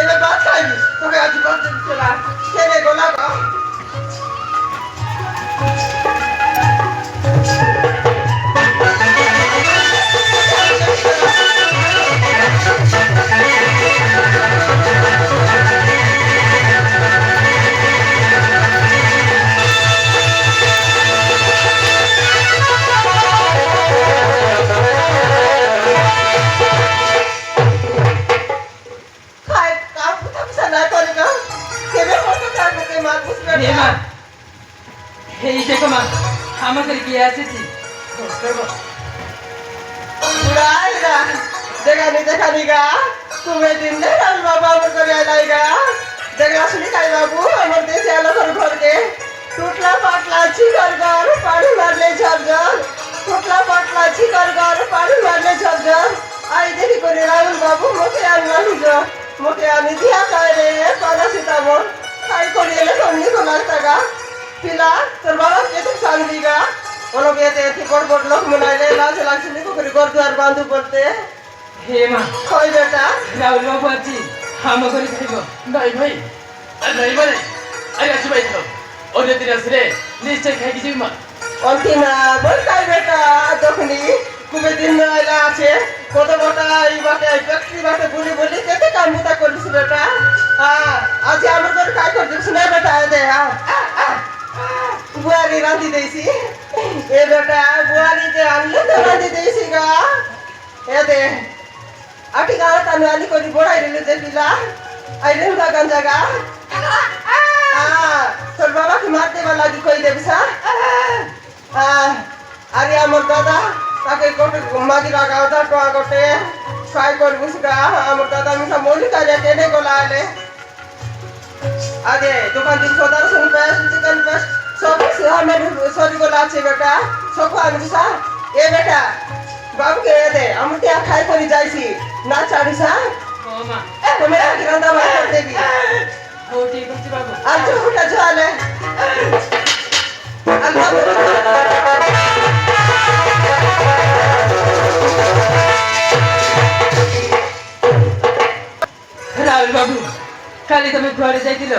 এবার ভাত খাইবি তোকে আজ ভাত দিচ্ছে না খেলে গোলা খাও আমাদের কি আছে দেখানি গা তুমি দিন দেখান বাবা আমার করে এলাই গা দেখা শুনি খাই বাবু আমার দেশে এলো ঘরকে টুটলা পাটলা ছিকর ঘর পানি মারলে ঝরঝর টুটলা পাটলা ছিকর ঘর পানি মারলে ঝরঝর আই দেখি করে রাহুল বাবু মুখে আনি দিয়া খায় রে পানা সীতামন খাই করি এলে কমনি খোলার টাকা পিলা তোর বাবা কেতে সাংদি গা ওনো বিয়েতে এতে বড় বড় লোক মনাইলে লাজে লাগছে নিকো করে ঘর দুয়ার বান্ধু করতে হে মা কই বেটা রাহুল বাবু আছি হামা করে খাইব ভাই মানে আরে আছি ভাই তো অন্য দিন আসলে নিশ্চয় খাই কিছু মা অন্তিনা বল কাই বেটা দখনি কুবে দিন আইলা আছে কত বটা এই বাটে ফ্যাক্টরি বাটে বলি বলি কেতে কামুতা করিস বেটা আজ আমার করে কাই করছিস না বেটা দে বুয়ারি রাঁধি দেইছি এ বেটা বুয়ারি যে আনলে তো রাঁধি দেইছি গা এ দে আটি গাঁও তানু আনি করি বড়াই রেলে যে পিলা আই রেল বাগান জায়গা তোর বাবা কি মারতে লাগি কই দেবি সা আরে আমার দাদা তাকে কোটে মাঝি লাগাও দা টোয়া কোটে ফ্রাই করবুস গা আমার দাদা মিশা মলি কাজে কেনে গোলা আলে আগে দোকান দিন সদার শুন পেস্ট চিকেন পেস্ট সব আমার সরি গোলা আছে বেটা সব আনবি সা এ বেটা বাবুকে দে আমি তে খাই করে যাইছি না ছাড়ি সা ও মা তুমি কি রান্না বান্না দেবি ও ঠিক আছে বাবু আর চুটা ঝালে আল্লাহ রাহুল বাবু কালি তুমি ঘরে যাইছিল